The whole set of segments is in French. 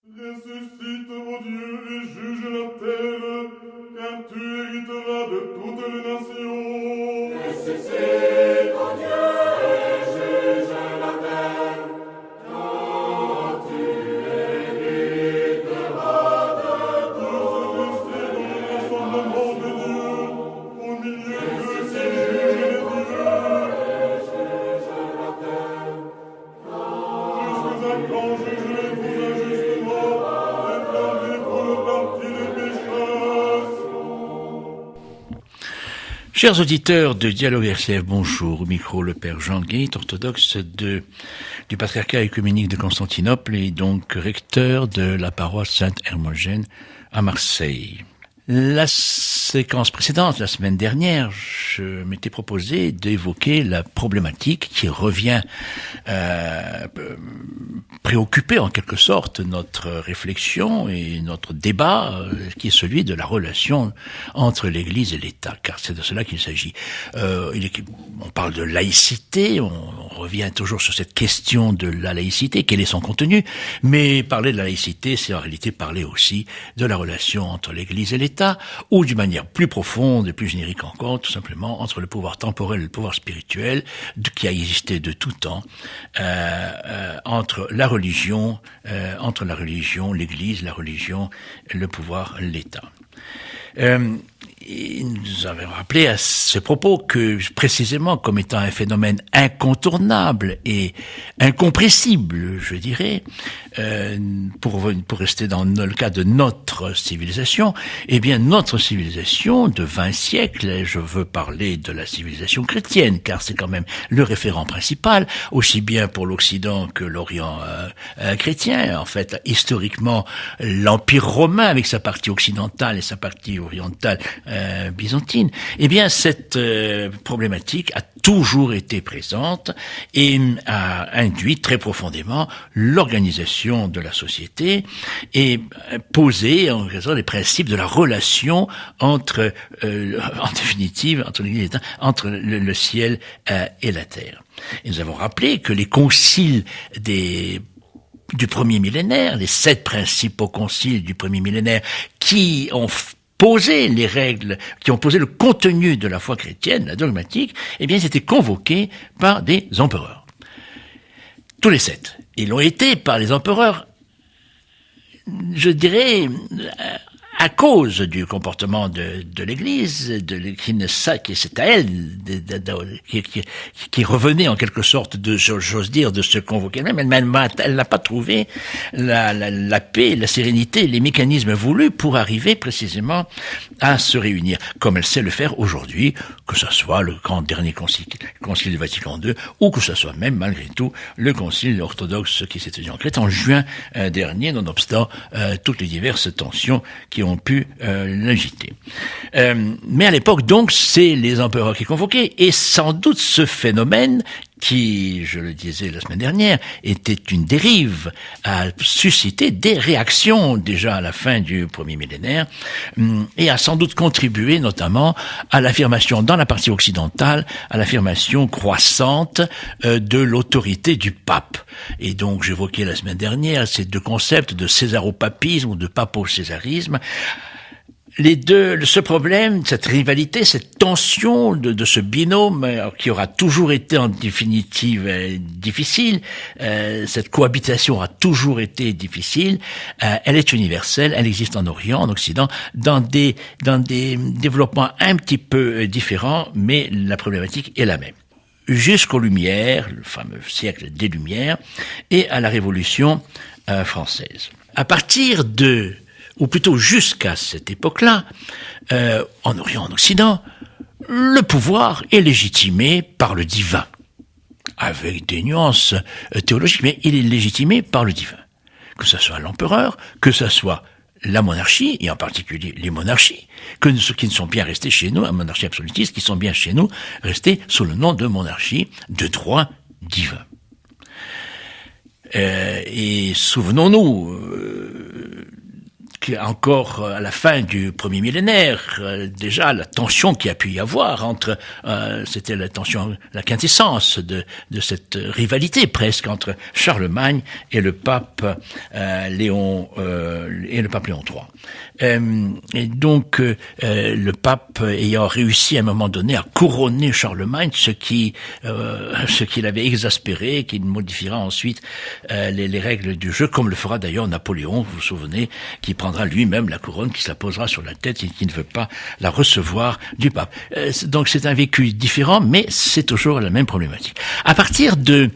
Ressuscite, ô Dieu, et juge la terre, car tu hériteras de toutes les nations. Ressuscite, ô Dieu, et juge la terre, car tu hériteras de toutes les nations. Dans l'assemblement de Dieu, au milieu de qui juge les dieux. Jusqu'à quand jugerez-vous injustement, réclamez pour le parti des pécheurs? Chers auditeurs de Dialogue RCF, bonjour. Au micro, le père Jean Guet, orthodoxe du patriarcat œcuménique de Constantinople et donc recteur de la paroisse Sainte-Hermogène à Marseille. La séquence précédente, la semaine dernière, je m'étais proposé d'évoquer la problématique qui revient préoccuper en quelque sorte notre réflexion et notre débat, qui est celui de la relation entre l'Église et l'État, car c'est de cela qu'il s'agit. On parle de laïcité, on revient toujours sur cette question de la laïcité, quel est son contenu, mais parler de la laïcité, c'est en réalité parler aussi de la relation entre l'Église et l'État, ou d'une manière plus profonde et plus générique encore, tout simplement entre le pouvoir temporel et le pouvoir spirituel, qui a existé de tout temps, entre la religion, l'Église, la religion, le pouvoir, l'État. Et nous avons rappelé à ce propos que, précisément comme étant un phénomène incontournable et incompressible, je dirais, pour rester dans le cas de notre civilisation, eh bien notre civilisation de 20 siècles, je veux parler de la civilisation chrétienne, car c'est quand même le référent principal, aussi bien pour l'Occident que l'Orient chrétien. En fait, historiquement, l'Empire romain avec sa partie occidentale et sa partie orientale byzantine, eh bien cette problématique a toujours été présente et a induit très profondément l'organisation de la société et posé en raison des principes de la relation entre, en définitive, entre l'Église et l'État, entre le ciel et la terre. Et nous avons rappelé que les conciles du premier millénaire, les 7 principaux conciles du premier millénaire qui ont posé les règles, qui ont posé le contenu de la foi chrétienne, la dogmatique, eh bien, ils étaient convoqués par des empereurs. Tous les 7. Ils l'ont été par les empereurs, je dirais, à cause du comportement de l'Église, qui c'est à elle, qui revenait en quelque sorte j'ose dire, de se convoquer elle-même. Elle n'a pas trouvé la paix, la sérénité, les mécanismes voulus pour arriver précisément à se réunir, comme elle sait le faire aujourd'hui, que ce soit le dernier concile du Vatican II, ou que ce soit même, malgré tout, le concile orthodoxe qui s'est tenu en Crète en juin dernier, nonobstant toutes les diverses tensions qui ont pu l'agiter. Mais à l'époque, donc, c'est les empereurs qui convoquaient, et sans doute ce phénomène qui, je le disais la semaine dernière, était une dérive, a suscité des réactions déjà à la fin du premier millénaire, et a sans doute contribué notamment à l'affirmation dans la partie occidentale, à l'affirmation croissante de l'autorité du pape. Et donc j'évoquais la semaine dernière ces 2 concepts de césaropapisme ou de papo-césarisme. Les deux, ce problème, cette rivalité, cette tension de ce binôme qui aura toujours été en définitive difficile, cette cohabitation aura toujours été difficile, elle est universelle, elle existe en Orient, en Occident, dans des développements un petit peu différents, mais la problématique est la même. Jusqu'aux Lumières, le fameux siècle des Lumières, et à la Révolution française. À partir ou plutôt jusqu'à cette époque-là, en Orient, en Occident, le pouvoir est légitimé par le divin, avec des nuances théologiques, mais il est légitimé par le divin. Que ce soit l'empereur, que ce soit la monarchie, et en particulier les monarchies, ceux qui ne sont bien restés chez nous, la monarchie absolutiste, qui sont bien chez nous, restés sous le nom de monarchie de droit divin. Et souvenons-nous encore à la fin du premier millénaire, déjà la tension qu'il y a pu y avoir entre, c'était la tension, la quintessence de cette rivalité presque entre Charlemagne et le pape Léon III. Et donc le pape ayant réussi à un moment donné à couronner Charlemagne, ce qui l'avait exaspéré, qui modifiera ensuite les règles du jeu, comme le fera d'ailleurs Napoléon, vous vous souvenez, qui prendra lui-même la couronne, qui se la posera sur la tête et qui ne veut pas la recevoir du pape. Donc c'est un vécu différent, mais c'est toujours la même problématique. À partir de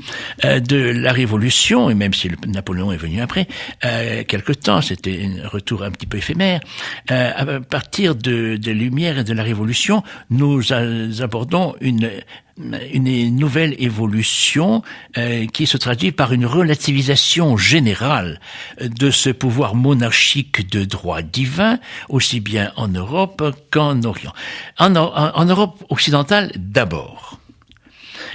la Révolution, et même si Napoléon est venu après, quelque temps, c'était un retour un petit peu éphémère, à partir de Lumière et de la Révolution, nous abordons une nouvelle évolution qui se traduit par une relativisation générale de ce pouvoir monarchique de droit divin, aussi bien en Europe qu'en Orient. En Europe occidentale d'abord.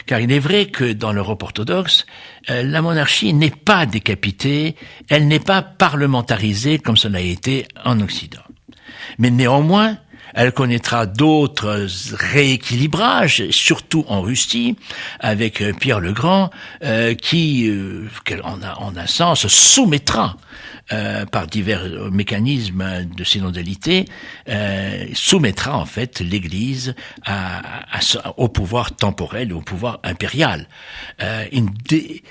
Car il est vrai que dans l'Europe orthodoxe, la monarchie n'est pas décapitée, elle n'est pas parlementarisée comme cela a été en Occident. Mais néanmoins, elle connaîtra d'autres rééquilibrages, surtout en Russie, avec Pierre le Grand, qui, en un sens, soumettra par divers mécanismes de synodalité, soumettra en fait l'Église au pouvoir temporel, au pouvoir impérial. S'il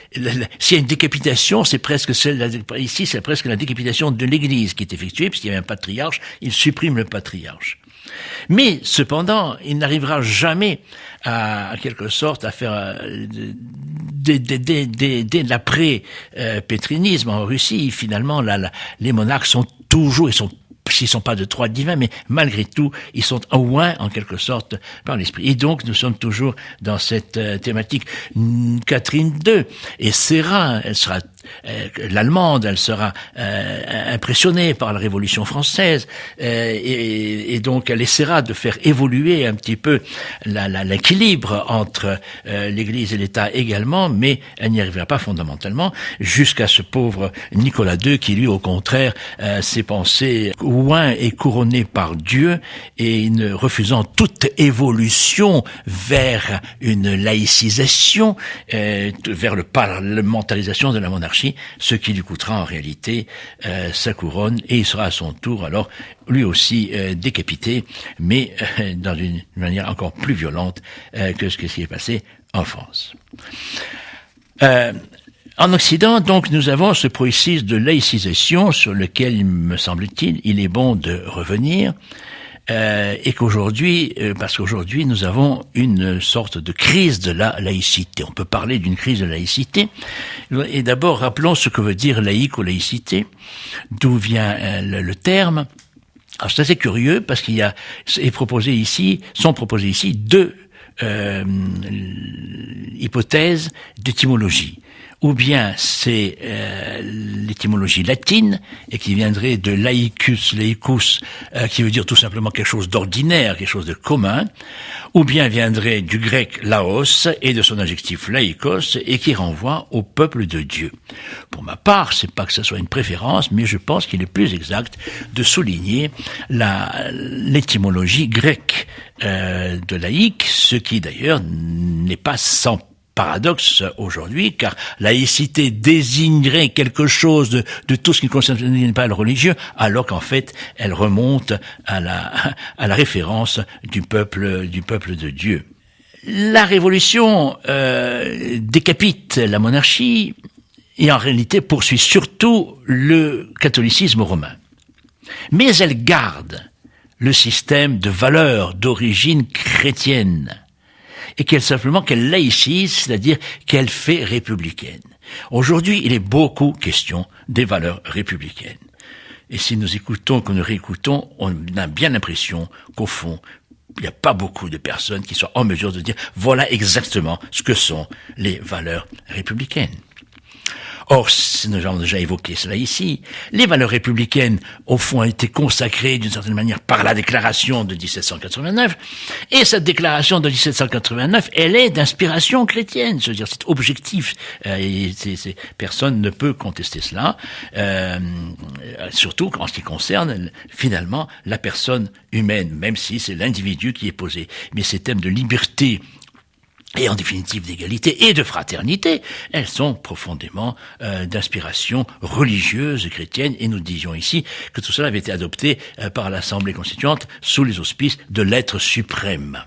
y a une décapitation, c'est presque ici, c'est presque la décapitation de l'Église qui est effectuée, puisqu'il y avait un patriarche, il supprime le patriarche. Mais cependant, il n'arrivera jamais à quelque sorte à faire dès l'après-pétrinisme en Russie. Finalement, les monarques sont toujours, s'ils sont pas de droit divin, mais malgré tout, ils sont oints en quelque sorte par l'esprit. Et donc, nous sommes toujours dans cette thématique. Catherine II essaiera, elle sera l'allemande, elle sera impressionnée par la Révolution française, et donc elle essaiera de faire évoluer un petit peu l'équilibre entre l'Église et l'État également, mais elle n'y arrivera pas fondamentalement, jusqu'à ce pauvre Nicolas II qui, lui, au contraire, s'est pensé oint et couronné par Dieu, et refusant toute évolution vers une laïcisation, vers le parlementarisation de la monarchie, ce qui lui coûtera en réalité sa couronne, et il sera à son tour alors lui aussi décapité, mais dans une manière encore plus violente que ce qui s'est passé en France. En Occident, donc, nous avons ce processus de laïcisation sur lequel, me semble-t-il, il est bon de revenir, et qu'aujourd'hui, parce qu'aujourd'hui, nous avons une sorte de crise de la laïcité. On peut parler d'une crise de laïcité. Et d'abord, rappelons ce que veut dire laïque ou laïcité, d'où vient le terme. Alors, c'est assez curieux parce sont proposées ici deux hypothèses d'étymologie. Ou bien c'est l'étymologie latine, et qui viendrait de laicus, qui veut dire tout simplement quelque chose d'ordinaire, quelque chose de commun, ou bien viendrait du grec laos et de son adjectif laïkos, et qui renvoie au peuple de Dieu. Pour ma part, c'est pas que ce soit une préférence, mais je pense qu'il est plus exact de souligner l'étymologie grecque de laïque, ce qui d'ailleurs n'est pas sans paradoxe aujourd'hui, car laïcité désignerait quelque chose de tout ce qui ne concerne pas le religieux, alors qu'en fait, elle remonte à la référence du peuple de Dieu. La Révolution décapite la monarchie et en réalité poursuit surtout le catholicisme romain. Mais elle garde le système de valeurs d'origine chrétienne, et qu'elle laïcise, c'est-à-dire qu'elle fait républicaine. Aujourd'hui, il est beaucoup question des valeurs républicaines. Et si nous écoutons, que nous réécoutons, on a bien l'impression qu'au fond, il n'y a pas beaucoup de personnes qui soient en mesure de dire voilà exactement ce que sont les valeurs républicaines. Or, nous avons déjà évoqué cela ici, les valeurs républicaines, au fond, ont été consacrées d'une certaine manière par la déclaration de 1789, et cette déclaration de 1789, elle est d'inspiration chrétienne, c'est-à-dire c'est objectif, et personne ne peut contester cela. surtout en ce qui concerne finalement la personne humaine, même si c'est l'individu qui est posé. Mais ces thèmes de liberté et en définitive d'égalité et de fraternité, elles sont profondément d'inspiration religieuse chrétienne, et nous disions ici que tout cela avait été adopté par l'Assemblée constituante sous les auspices de l'être suprême.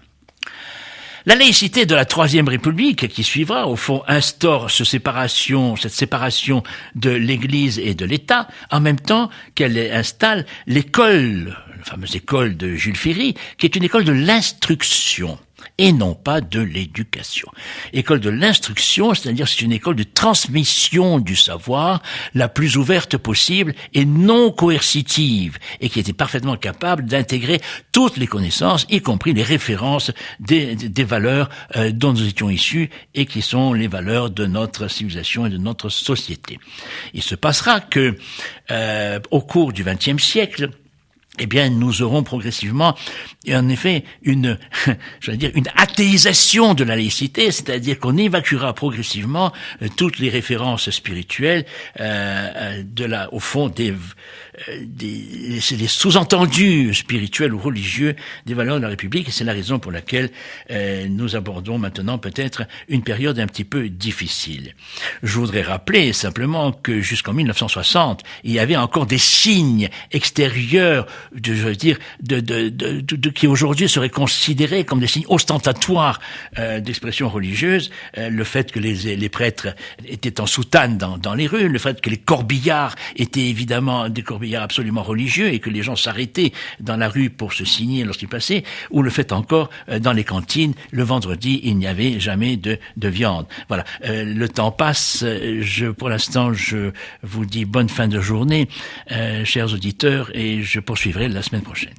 La laïcité de la Troisième République, qui suivra, au fond, instaure cette séparation de l'Église et de l'État, en même temps qu'elle installe l'école, la fameuse école de Jules Ferry, qui est une école de l'instruction, et non pas de l'éducation. École de l'instruction, c'est-à-dire c'est une école de transmission du savoir la plus ouverte possible et non coercitive, et qui était parfaitement capable d'intégrer toutes les connaissances, y compris les références des valeurs dont nous étions issus et qui sont les valeurs de notre civilisation et de notre société. Il se passera que au cours du XXe siècle, eh bien, nous aurons progressivement, en effet, une athéisation de la laïcité, c'est-à-dire qu'on évacuera progressivement toutes les références spirituelles, au fond, des sous-entendus spirituels ou religieux des valeurs de la République, et c'est la raison pour laquelle nous abordons maintenant peut-être une période un petit peu difficile. Je voudrais rappeler simplement que jusqu'en 1960, il y avait encore des signes extérieurs qui aujourd'hui seraient considérés comme des signes ostentatoires d'expression religieuse, le fait que les prêtres étaient en soutane dans les rues, le fait que les corbillards étaient évidemment des corbillards absolument religieux et que les gens s'arrêtaient dans la rue pour se signer lorsqu'ils passaient, ou le fait encore dans les cantines, le vendredi, il n'y avait jamais de viande. Voilà, le temps passe, pour l'instant, je vous dis bonne fin de journée, chers auditeurs, et je poursuivrai la semaine prochaine.